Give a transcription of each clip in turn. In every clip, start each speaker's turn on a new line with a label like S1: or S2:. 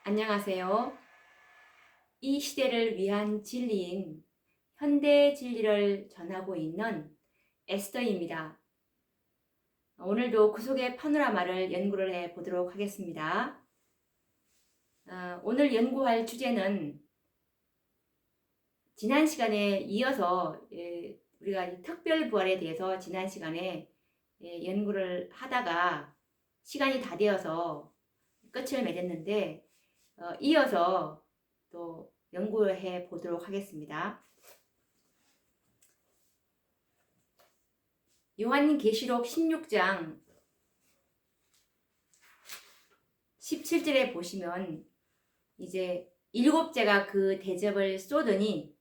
S1: 안녕하세요. 이 시대를 위한 진리인 현대 진리를 전하고 있는 에스더입니다. 오늘도 그 속의 파노라마를 연구를 해 보도록 하겠습니다. 오늘 연구할 주제는 지난 시간에 이어서 우리가 이 특별 부활에 대해서 지난 시간에 연구를 하다가 시간이 다 되어서 끝을 맺었는데 이어서 또 연구해 보도록 하겠습니다. 요한계시록 16장 17절에 보시면 이제 일곱째가 그 대접을 쏟으니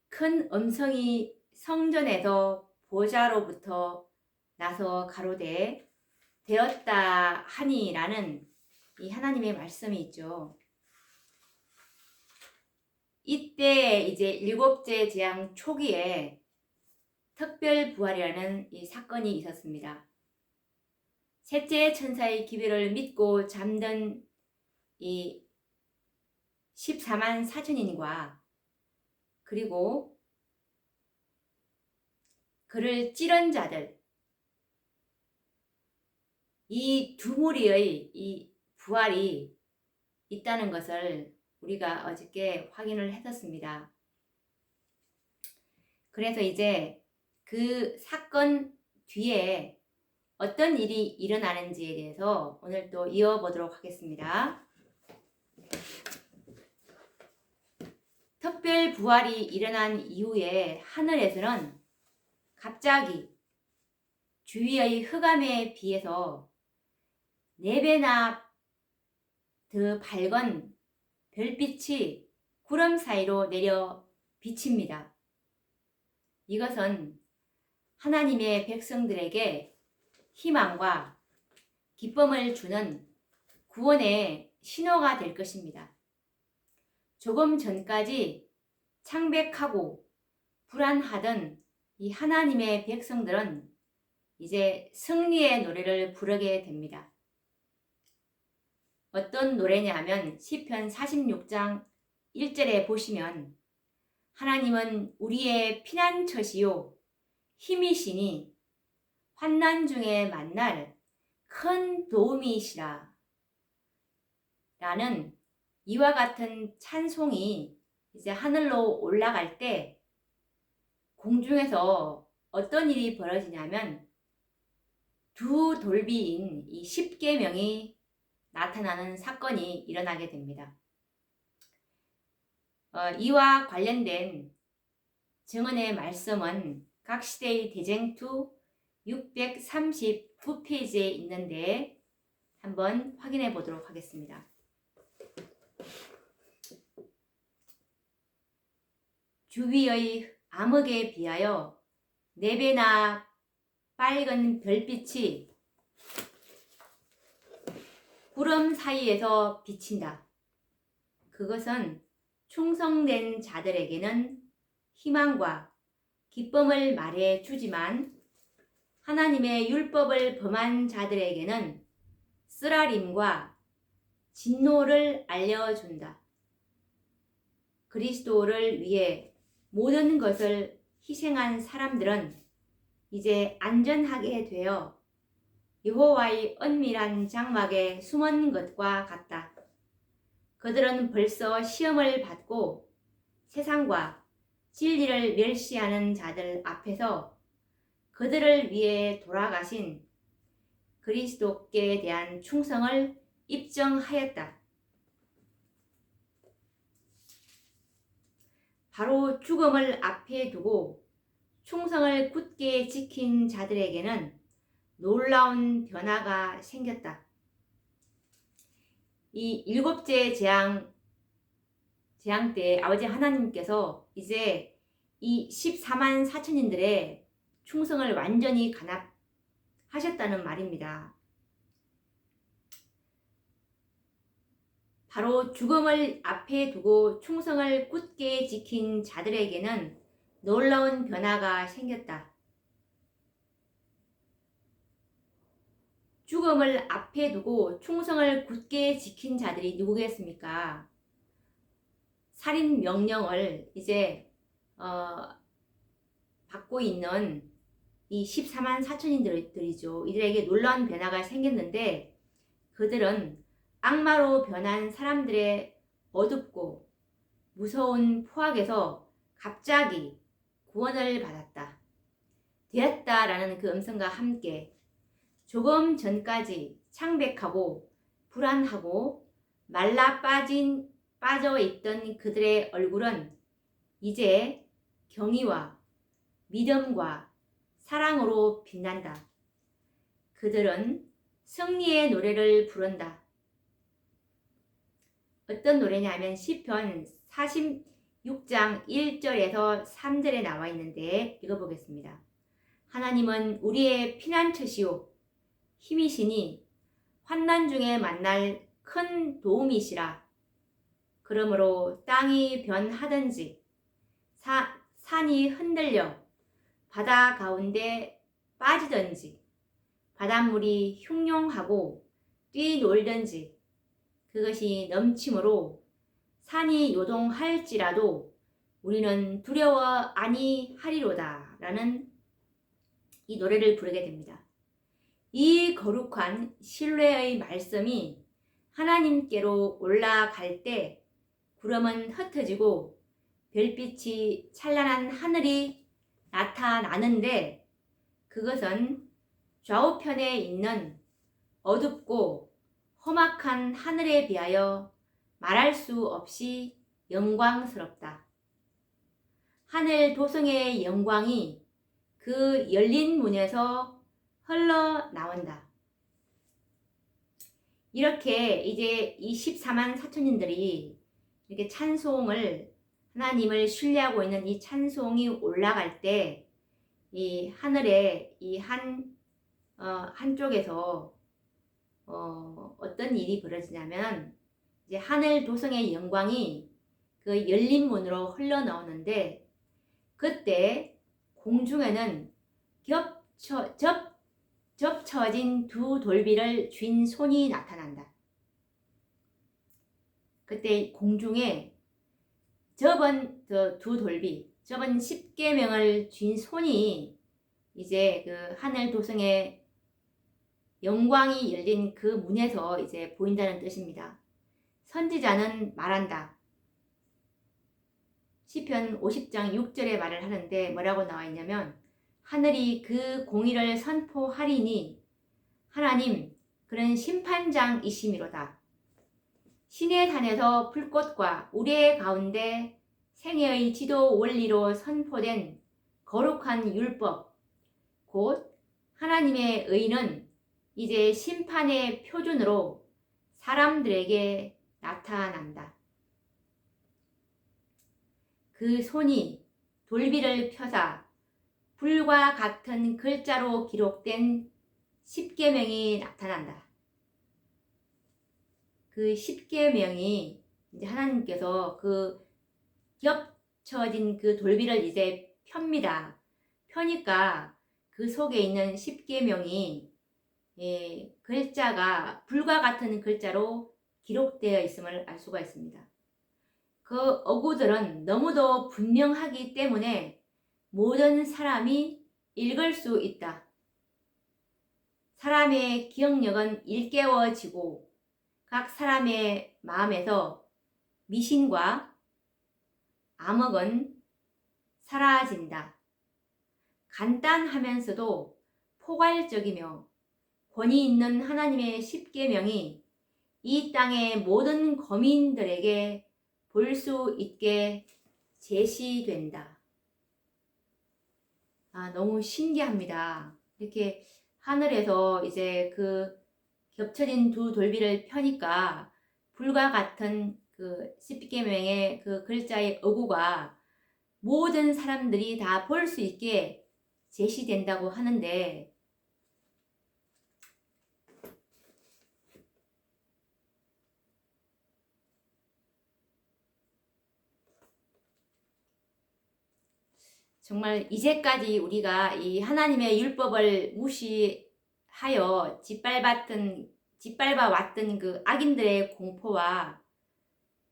S1: 큰 음성이 성전에서 보좌로부터 나서 가로되 되었다 하니라는 이 하나님의 말씀이 있죠. 이때 이제 일곱째 재앙 초기에 특별 부활이라는 이 사건이 있었습니다. 셋째 천사의 기별을 믿고 잠든 이 14만 4천인과 그리고 그를 찌른 자들, 이 두 무리의 이 부활이 있다는 것을 우리가 어저께 확인을 했었습니다. 그래서 이제 그 사건 뒤에 어떤 일이 일어나는지에 대해서 오늘 또 이어보도록 하겠습니다. 특별 부활이 일어난 이후에 하늘에서는 갑자기 주위의 흑암에 비해서 4배나 더 밝은 별빛이 구름 사이로 내려 비칩니다. 이것은 하나님의 백성들에게 희망과 기쁨을 주는 구원의 신호가 될 것입니다. 조금 전까지 창백하고 불안하던 이 하나님의 백성들은 이제 승리의 노래를 부르게 됩니다. 어떤 노래냐 하면 시편 46장 1절에 보시면 하나님은 우리의 피난처시요 힘이시니 환난 중에 만날 큰 도움이시라 라는 이와 같은 찬송이 이제 하늘로 올라갈 때 공중에서 어떤 일이 벌어지냐면 두 돌비인 이 십계명이 나타나는 사건이 일어나게 됩니다. 이와 관련된 증언의 말씀은 각 시대의 대쟁투 639페이지에 있는데 한번 확인해 보도록 하겠습니다. 주위의 암흑에 비하여 4배나 빨간 별빛이 구름 사이에서 비친다. 그것은 충성된 자들에게는 희망과 기쁨을 말해 주지만 하나님의 율법을 범한 자들에게는 쓰라림과 진노를 알려준다. 그리스도를 위해 모든 것을 희생한 사람들은 이제 안전하게 되어 여호와의 은밀한 장막에 숨은 것과 같다. 그들은 벌써 시험을 받고 세상과 진리를 멸시하는 자들 앞에서 그들을 위해 돌아가신 그리스도께 대한 충성을 입증하였다. 바로 죽음을 앞에 두고 충성을 굳게 지킨 자들에게는 놀라운 변화가 생겼다. 이 일곱째 재앙 때 아버지 하나님께서 이제 이 14만 4천인들의 충성을 완전히 간합하셨다는 말입니다. 바로 죽음을 앞에 두고 충성을 굳게 지킨 자들에게는 놀라운 변화가 생겼다. 죽음을 앞에 두고 충성을 굳게 지킨 자들이 누구겠습니까? 살인 명령을 이제 받고 있는 이 14만 4천인들이죠. 이들에게 놀라운 변화가 생겼는데 그들은 악마로 변한 사람들의 어둡고 무서운 포악에서 갑자기 구원을 받았다. 되었다라는 그 음성과 함께 조금 전까지 창백하고 불안하고 빠져있던 그들의 얼굴은 이제 경의와 믿음과 사랑으로 빛난다. 그들은 승리의 노래를 부른다. 어떤 노래냐면 시편 46장 1절에서 3절에 나와 있는데 읽어보겠습니다. 하나님은 우리의 피난처시오 힘이시니 환난 중에 만날 큰 도움이시라. 그러므로 땅이 변하든지 산이 흔들려 바다 가운데 빠지든지 바닷물이 흉용하고 뛰놀든지 그것이 넘침으로 산이 요동할지라도 우리는 두려워 아니하리로다 라는 이 노래를 부르게 됩니다. 이 거룩한 신뢰의 말씀이 하나님께로 올라갈 때 구름은 흩어지고 별빛이 찬란한 하늘이 나타나는데 그것은 좌우편에 있는 어둡고 험악한 하늘에 비하여 말할 수 없이 영광스럽다. 하늘 도성의 영광이 그 열린 문에서 흘러나온다. 이렇게 이제 24만 4천인들이 이렇게 찬송을 하나님을 신뢰하고 있는 이 찬송이 올라갈 때 이 하늘에 이 한쪽에서 어떤 일이 벌어지냐면 이제 하늘 도성의 영광이 그 열린 문으로 흘러나오는데 그때 공중에는 접쳐진 두 돌비를 쥔 손이 나타난다. 그때 공중에 접은 두 돌비, 접은 십계명을 쥔 손이 이제 그 하늘 도성의 영광이 열린 그 문에서 이제 보인다는 뜻입니다. 선지자는 말한다. 시편 50장 6절에 말을 하는데 뭐라고 나와 있냐면 하늘이 그 공의를 선포하리니 하나님 그는 심판장이시미로다. 신의 산에서 불꽃과 우레 가운데 생애의 지도 원리로 선포된 거룩한 율법 곧 하나님의 의는 이제 심판의 표준으로 사람들에게 나타난다. 그 손이 돌비를 펴사 불과 같은 글자로 기록된 십계명이 나타난다. 그 십계명이 이제 하나님께서 그 겹쳐진 그 돌비를 이제 펴니다. 펴니까 그 속에 있는 십계명이 글자가 불과 같은 글자로 기록되어 있음을 알 수가 있습니다. 그 어구들은 너무도 분명하기 때문에 모든 사람이 읽을 수 있다. 사람의 기억력은 일깨워지고 각 사람의 마음에서 미신과 암흑은 사라진다. 간단하면서도 포괄적이며 권위 있는 하나님의 십계명이 이 땅의 모든 거민들에게 볼 수 있게 제시된다. 너무 신기합니다. 이렇게 하늘에서 이제 그 겹쳐진 두 돌비를 펴니까 불과 같은 그 십계명의 그 글자의 어구가 모든 사람들이 다 볼 수 있게 제시된다고 하는데 정말 이제까지 우리가 이 하나님의 율법을 무시하고 짓밟아 왔던 그 악인들의 공포와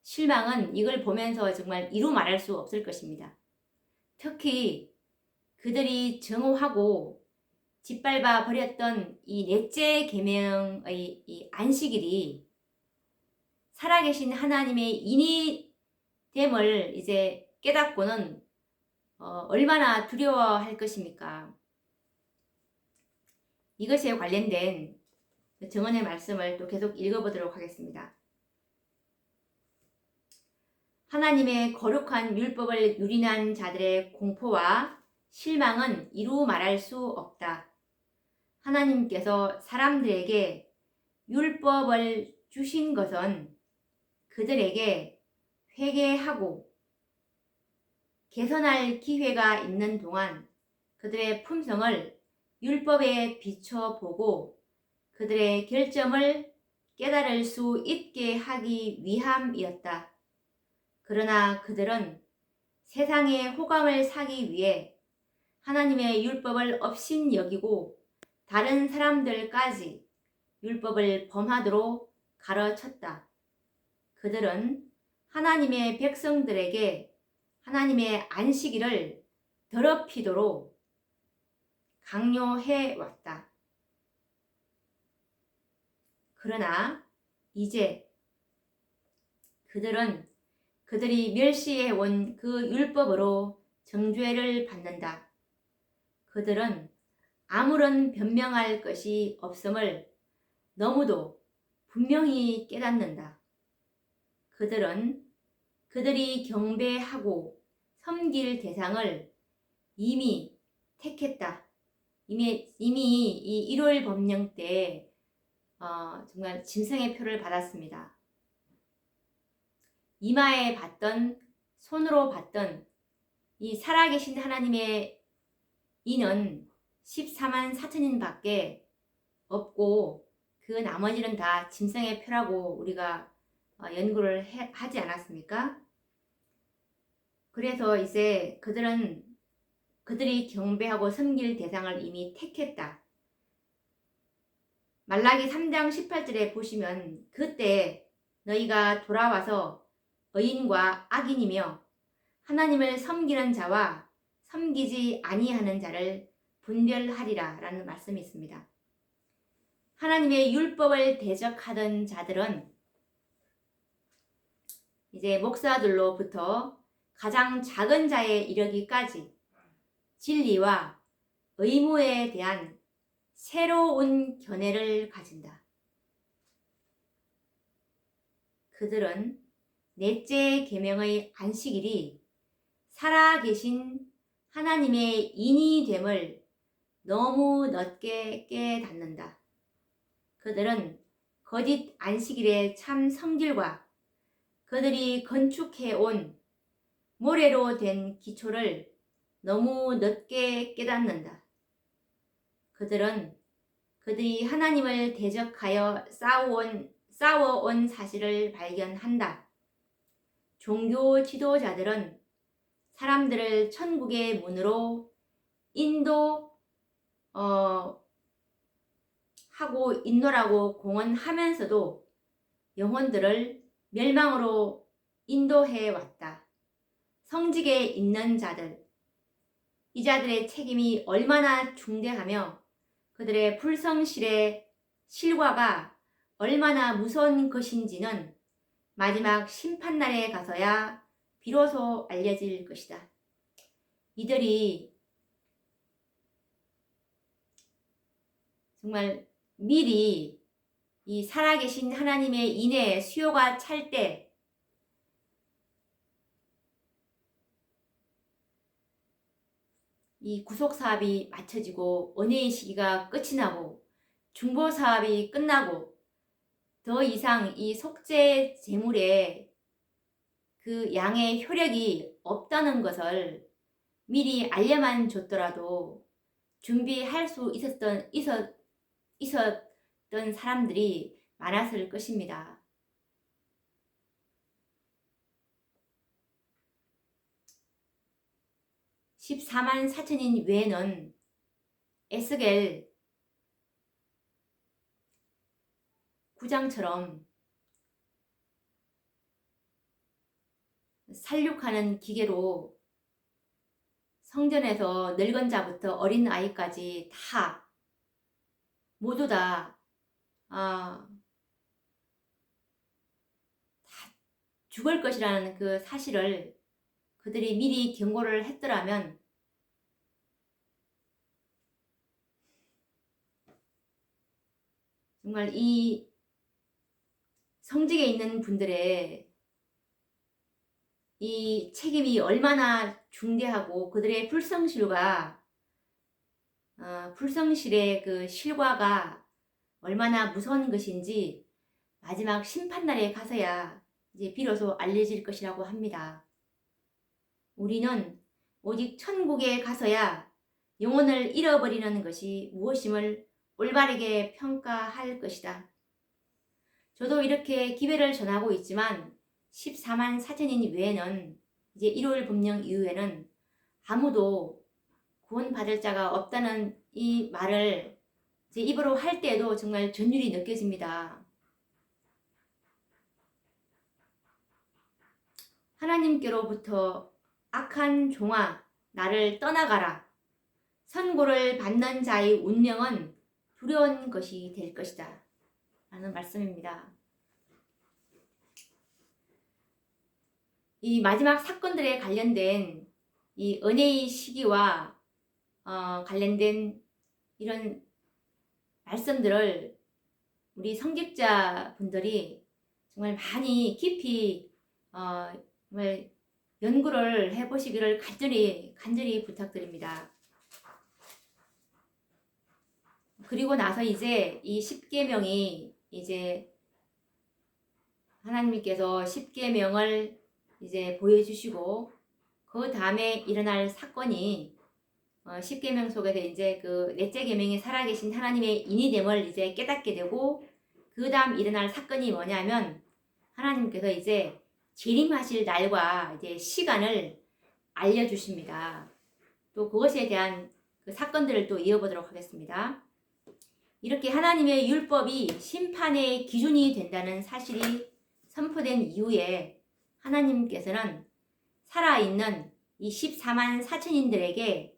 S1: 실망은 이걸 보면서 정말 이루 말할 수 없을 것입니다. 특히 그들이 정오하고 짓밟아 버렸던 이 넷째 계명의 이 안식일이 살아계신 하나님의 인이됨을 이제 깨닫고는 얼마나 두려워할 것입니까? 이것에 관련된 정언의 말씀을 또 계속 읽어보도록 하겠습니다. 하나님의 거룩한 율법을 유린한 자들의 공포와 실망은 이루 말할 수 없다. 하나님께서 사람들에게 율법을 주신 것은 그들에게 회개하고 개선할 기회가 있는 동안 그들의 품성을 율법에 비춰보고 그들의 결점을 깨달을 수 있게 하기 위함이었다. 그러나 그들은 세상의 호감을 사기 위해 하나님의 율법을 업신여기고 다른 사람들까지 율법을 범하도록 가르쳤다. 그들은 하나님의 백성들에게 하나님의 안식일을 더럽히도록 강요해 왔다. 그러나 이제 그들은 그들이 멸시해 온 그 율법으로 정죄를 받는다. 그들은 아무런 변명할 것이 없음을 너무도 분명히 깨닫는다. 그들은 그들이 경배하고 섬길 대상을 이미 택했다. 이미 이 1월 법령 때 정말 짐승의 표를 받았습니다. 이마에 받던 손으로 받던 이 살아계신 하나님의 인은 14만 4천인 밖에 없고 그 나머지는 다 짐승의 표라고 우리가 연구를 하지 않았습니까? 그래서 이제 그들이 경배하고 섬길 대상을 이미 택했다. 말라기 3장 18절에 보시면 그때 너희가 돌아와서 의인과 악인이며 하나님을 섬기는 자와 섬기지 아니하는 자를 분별하리라 라는 말씀이 있습니다. 하나님의 율법을 대적하던 자들은 이제 목사들로부터 가장 작은 자에 이르기까지 진리와 의무에 대한 새로운 견해를 가진다. 그들은 넷째 계명의 안식일이 살아계신 하나님의 인이됨을 너무 늦게 깨닫는다. 그들은 거짓 안식일의 참 성질과 그들이 건축해온 모래로 된 기초를 너무 늦게 깨닫는다. 그들이 하나님을 대적하여 싸워온 사실을 발견한다. 종교 지도자들은 사람들을 천국의 문으로 인도라고 공언하면서도 영혼들을 멸망으로 인도해 왔다. 성직에 있는 자들, 이 자들의 책임이 얼마나 중대하며 그들의 불성실의 실과가 얼마나 무서운 것인지는 마지막 심판날에 가서야 비로소 알려질 것이다. 이들이 정말 미리 이 살아계신 하나님의 인의 수요가 찰 때 이 구속사업이 마쳐지고 은혜의 시기가 끝이 나고 중보사업이 끝나고 더 이상 이 속죄 제물에 그 양의 효력이 없다는 것을 미리 알려만 줬더라도 준비할 수 있었던 사람들이 많았을 것입니다. (14만 4천인) 외에는 에스겔, 구장처럼 살육하는 기계로 성전에서 늙은 자부터 어린 아이까지 다 모두 다 죽을 것이라는 그 사실을 그들이 미리 경고를 했더라면 정말 이 성직에 있는 분들의 이 책임이 얼마나 중대하고 그들의 불성실의 그 실과가 얼마나 무서운 것인지 마지막 심판날에 가서야 이제 비로소 알려질 것이라고 합니다. 우리는 오직 천국에 가서야 영혼을 잃어버리는 것이 무엇임을 올바르게 평가할 것이다. 저도 이렇게 기회를 전하고 있지만 14만 4천인 외에는 이제 일요일 법령 이후에는 아무도 구원받을 자가 없다는 이 말을 제 입으로 할 때에도 정말 전율이 느껴집니다. 하나님께로부터 악한 종아 나를 떠나가라. 선고를 받는 자의 운명은 두려운 것이 될 것이다. 라는 말씀입니다. 이 마지막 사건들에 관련된 이 은혜의 시기와 관련된 이런 말씀들을 우리 성직자 분들이 정말 많이 깊이 정말 연구를 해보시기를 간절히 부탁드립니다. 그리고 나서 이제 이 10계명이 이제 하나님께서 10계명을 이제 보여주시고 그 다음에 일어날 사건이 10계명 속에서 이제 그 넷째 계명이 살아계신 하나님의 인이됨을 이제 깨닫게 되고 그 다음 일어날 사건이 뭐냐면 하나님께서 이제 재림하실 날과 이제 시간을 알려주십니다. 또 그것에 대한 그 사건들을 또 이어보도록 하겠습니다. 이렇게 하나님의 율법이 심판의 기준이 된다는 사실이 선포된 이후에 하나님께서는 살아있는 이 14만 4천인들에게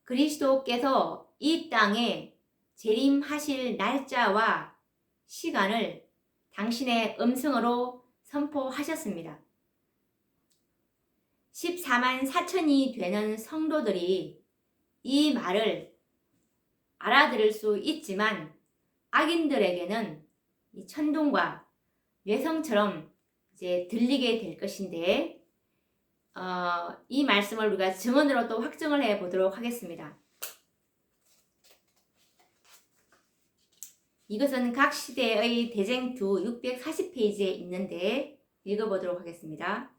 S1: 그리스도께서 이 땅에 재림하실 날짜와 시간을 당신의 음성으로 선포하셨습니다. 14만 4천이 되는 성도들이 이 말을 알아들을 수 있지만 악인들에게는 이 천둥과 뇌성처럼 이제 들리게 될 것인데 이 말씀을 우리가 증언으로 또 확증을 해 보도록 하겠습니다. 이것은 각 시대의 대쟁투 640페이지에 있는데 읽어보도록 하겠습니다.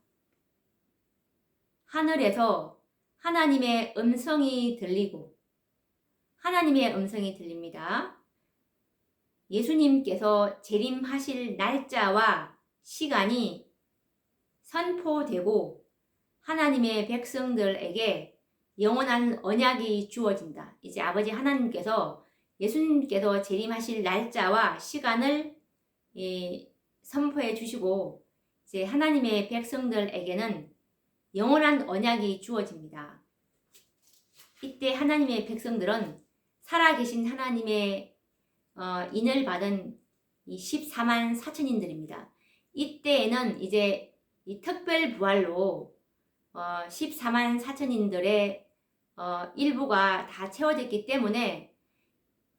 S1: 하늘에서 하나님의 음성이 들리고 하나님의 음성이 들립니다. 예수님께서 재림하실 날짜와 시간이 선포되고 하나님의 백성들에게 영원한 언약이 주어진다. 이제 아버지 하나님께서 예수님께서 재림하실 날짜와 시간을 선포해 주시고 이제 하나님의 백성들에게는 영원한 언약이 주어집니다. 이때 하나님의 백성들은 살아계신 하나님의 인을 받은 이 14만 4천인들입니다. 이때에는 이제 이 특별 부활로 14만 4천인들의 일부가 다 채워졌기 때문에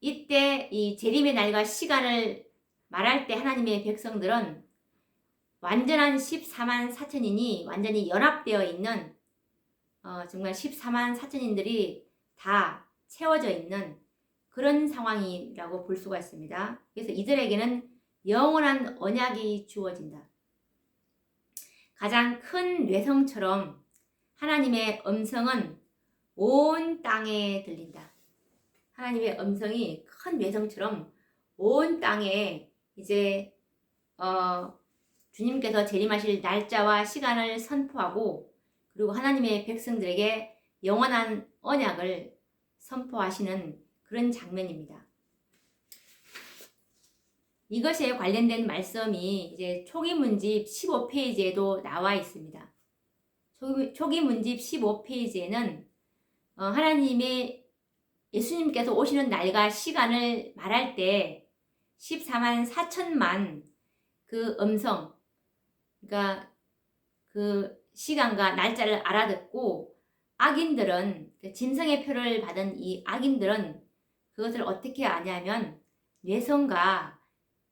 S1: 이때 이 재림의 날과 시간을 말할 때 하나님의 백성들은 완전한 14만 4천인이 완전히 연합되어 있는 정말 14만 4천인들이 다 채워져 있는 그런 상황이라고 볼 수가 있습니다. 그래서 이들에게는 영원한 언약이 주어진다. 가장 큰 뇌성처럼 하나님의 음성은 온 땅에 들린다. 하나님의 음성이 큰 뇌성처럼 온 땅에 이제 주님께서 재림하실 날짜와 시간을 선포하고 그리고 하나님의 백성들에게 영원한 언약을 선포하시는 그런 장면입니다. 이것에 관련된 말씀이 이제 초기 문집 15페이지에도 나와 있습니다. 초기 문집 15페이지에는 하나님의 예수님께서 오시는 날과 시간을 말할 때 14만 4천만 그 음성, 그러니까 그 시간과 날짜를 알아듣고 악인들은, 짐승의 표를 받은 이 악인들은 그것을 어떻게 아냐면 뇌성과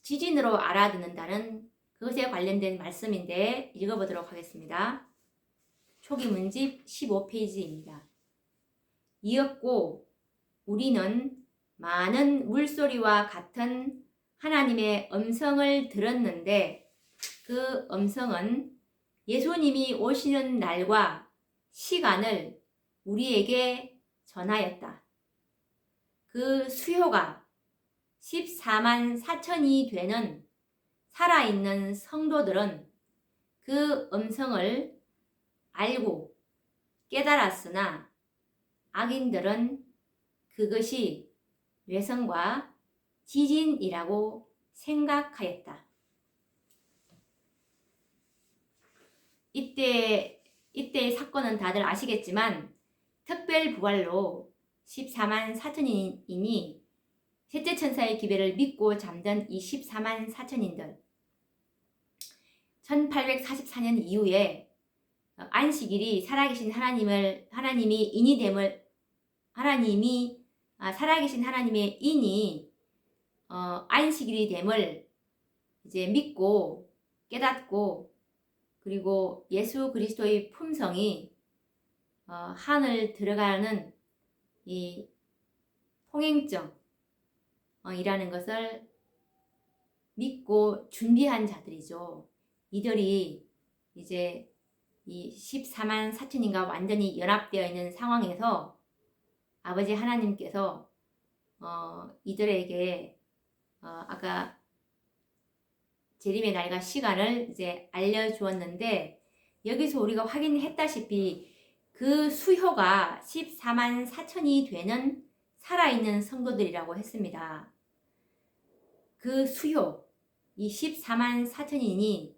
S1: 지진으로 알아듣는다는 그것에 관련된 말씀인데 읽어보도록 하겠습니다. 초기 문집 15페이지입니다. 이었고 우리는 많은 물소리와 같은 하나님의 음성을 들었는데 그 음성은 예수님이 오시는 날과 시간을 우리에게 전하였다. 그 수요가 14만 4천이 되는 살아있는 성도들은 그 음성을 알고 깨달았으나 악인들은 그것이 뇌성과 지진이라고 생각하였다. 이때의 사건은 다들 아시겠지만 특별부활로 14만 4천인이 셋째 천사의 기배를 믿고 잠든 이 14만 4천인들 1844년 이후에 안식일이 살아계신 하나님이 인이 됨을 살아계신 하나님의 인이 안식일이 됨을 이제 믿고 깨닫고 그리고 예수 그리스도의 품성이 하늘 들어가는 이 통행증 이라는 것을 믿고 준비한 자들이죠. 이들이 이제 이 14만 4천인가 완전히 연합되어 있는 상황에서 아버지 하나님께서 이들에게 아까 재림의 날과 시간을 이제 알려주었는데 여기서 우리가 확인했다시피 그 수효가 14만 4천이 되는 살아있는 성도들이라고 했습니다. 그 수효, 이 14만 4천인이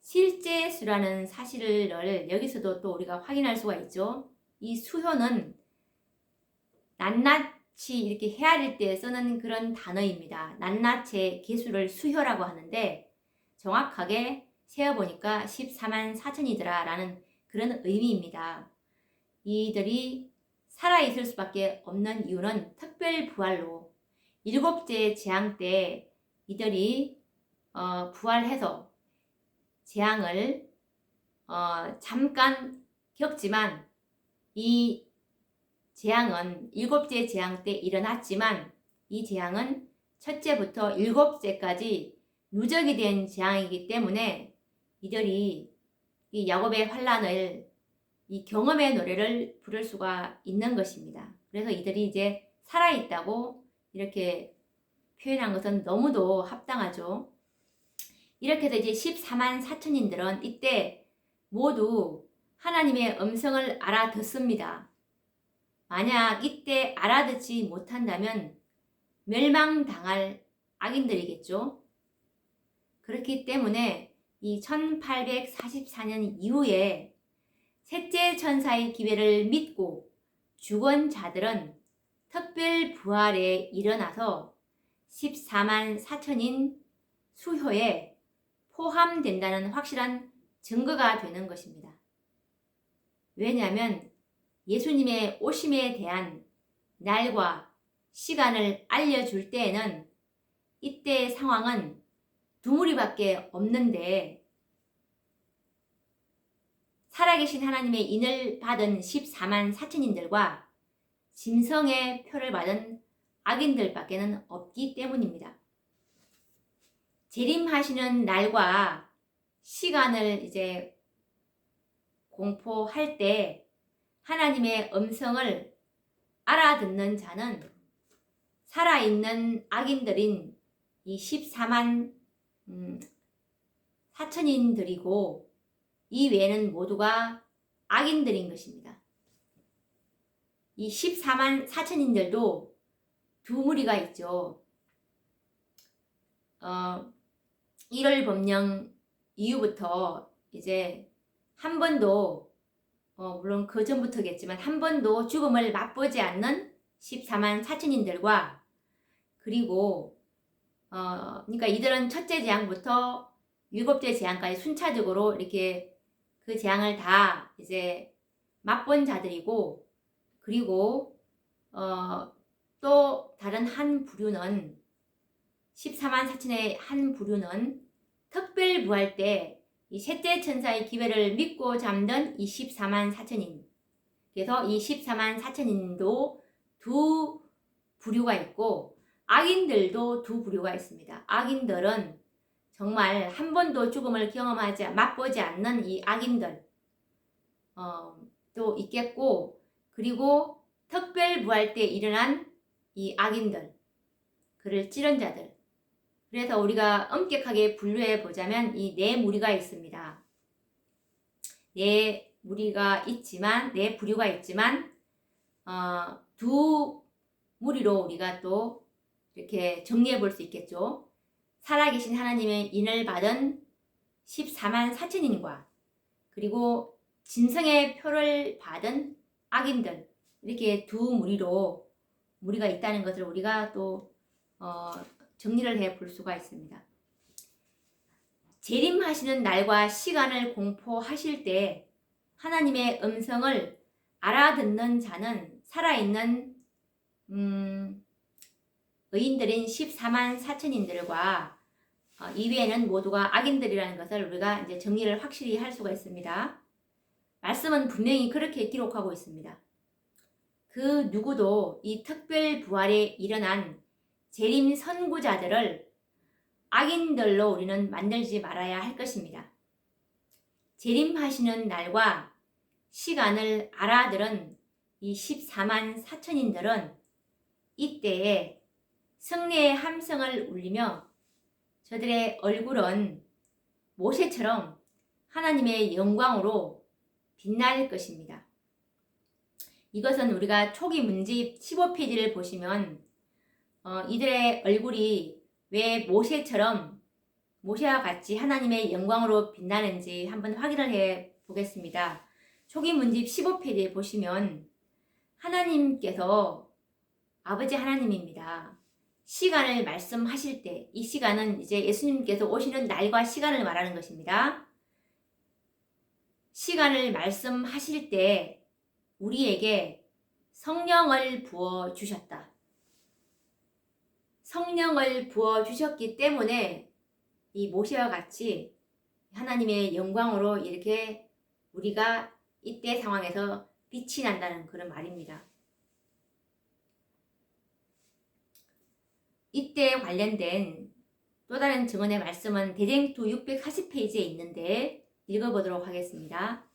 S1: 실제 수라는 사실을 여기서도 또 우리가 확인할 수가 있죠. 이 수효는 낱낱이 이렇게 헤아릴 때 쓰는 그런 단어입니다. 낱낱의 개수를 수효라고 하는데 정확하게 세어보니까 14만 4천이더라 라는 그런 의미입니다. 이들이 살아있을 수밖에 없는 이유는 특별부활로 일곱째 재앙 때 이들이 부활해서 재앙을 잠깐 겪지만 이 재앙은 일곱째 재앙 때 일어났지만 이 재앙은 첫째부터 일곱째까지 누적이 된 재앙이기 때문에 이들이 이 야곱의 환난을 이 경험의 노래를 부를 수가 있는 것입니다. 그래서 이들이 이제 살아있다고 이렇게 표현한 것은 너무도 합당하죠. 이렇게 해서 이제 14만 4천인들은 이때 모두 하나님의 음성을 알아듣습니다. 만약 이때 알아듣지 못한다면 멸망당할 악인들이겠죠. 그렇기 때문에 이 1844년 이후에 셋째 천사의 기회를 믿고 죽은 자들은 특별 부활에 일어나서 14만 4천인 수효에 포함된다는 확실한 증거가 되는 것입니다. 왜냐하면 예수님의 오심에 대한 날과 시간을 알려줄 때에는 이때의 상황은 두 무리밖에 없는데 살아계신 하나님의 인을 받은 14만 4천인들과 짐승의 표를 받은 악인들밖에는 없기 때문입니다. 재림하시는 날과 시간을 이제 공포할 때 하나님의 음성을 알아듣는 자는 살아있는 악인들인 이 14만 4천인들이고 이 외에는 모두가 악인들인 것입니다. 이 14만 4천인들도 두 무리가 있죠. 어, 1월 법령 이후부터 이제 한 번도 물론 그 전부터겠지만 한 번도 죽음을 맛보지 않는 14만 사천인들과 그리고 그러니까 이들은 첫째 재앙부터 7째 재앙까지 순차적으로 이렇게 그 재앙을 다 이제 맛본 자들이고 그리고 또 다른 한 부류는 14만 사천의 한 부류는 특별 부활 때 이 셋째 천사의 기회를 믿고 잠든 이 14만 사천인. 그래서 이 14만 사천인도 두 부류가 있고 악인들도 두 부류가 있습니다. 악인들은 정말 한 번도 죽음을 맛보지 않는 이 악인들 또 있겠고 그리고 특별 부활 때 일어난 이 악인들 그를 찌른 자들 그래서 우리가 엄격하게 분류해 보자면 이 네 무리가 있습니다. 네 무리가 있지만 네 부류가 있지만 두 무리로 우리가 또 이렇게 정리해 볼 수 있겠죠. 살아계신 하나님의 인을 받은 14만 사천인과 그리고 진성의 표를 받은 악인들 이렇게 두 무리가 있다는 것을 우리가 또 정리를 해 볼 수가 있습니다. 재림하시는 날과 시간을 공포하실 때 하나님의 음성을 알아듣는 자는 살아있는 의인들인 14만 사천인들과 이외에는 모두가 악인들이라는 것을 우리가 이제 정리를 확실히 할 수가 있습니다. 말씀은 분명히 그렇게 기록하고 있습니다. 그 누구도 이 특별 부활에 일어난 재림 선구자들을 악인들로 우리는 만들지 말아야 할 것입니다. 재림하시는 날과 시간을 알아들은 이 14만 사천인들은 이때에 승리의 함성을 울리며 저들의 얼굴은 모세처럼 하나님의 영광으로 빛날 것입니다. 이것은 우리가 초기 문집 15페이지를 보시면 이들의 얼굴이 왜 모세와 같이 하나님의 영광으로 빛나는지 한번 확인을 해 보겠습니다. 초기 문집 15페이지에 보시면 하나님께서 아버지 하나님입니다. 시간을 말씀하실 때 이 시간은 이제 예수님께서 오시는 날과 시간을 말하는 것입니다. 시간을 말씀하실 때 우리에게 성령을 부어 주셨다. 성령을 부어 주셨기 때문에 이 모세와 같이 하나님의 영광으로 이렇게 우리가 이때 상황에서 빛이 난다는 그런 말입니다. 이때 관련된 또 다른 증언의 말씀은 대쟁투 640페이지에 있는데 읽어보도록 하겠습니다.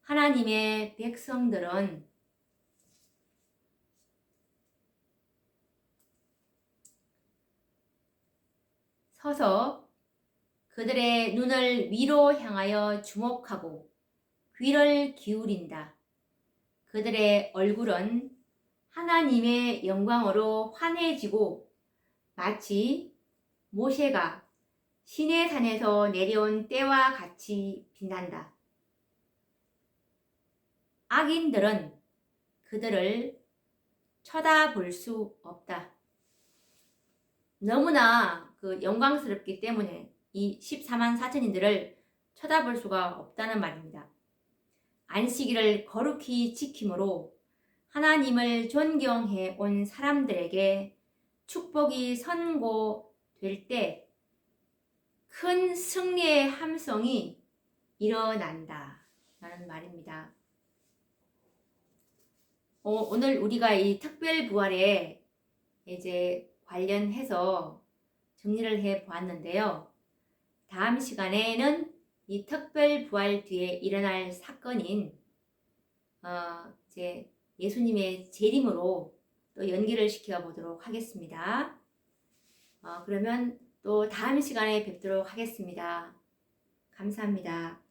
S1: 하나님의 백성들은 서서 그들의 눈을 위로 향하여 주목하고 귀를 기울인다. 그들의 얼굴은 하나님의 영광으로 환해지고 마치 모세가 시내산에서 내려온 때와 같이 빛난다. 악인들은 그들을 쳐다볼 수 없다. 너무나 영광스럽기 때문에 이 14만 사천인들을 쳐다볼 수가 없다는 말입니다. 안식일을 거룩히 지킴으로 하나님을 존경해 온 사람들에게 축복이 선고될 때 큰 승리의 함성이 일어난다 라는 말입니다. 오늘 우리가 이 특별 부활에 이제 관련해서 정리를 해 보았는데요. 다음 시간에는 이 특별 부활 뒤에 일어날 사건인 이제 예수님의 재림으로 또 연기를 시켜 보도록 하겠습니다. 그러면 또 다음 시간에 뵙도록 하겠습니다. 감사합니다.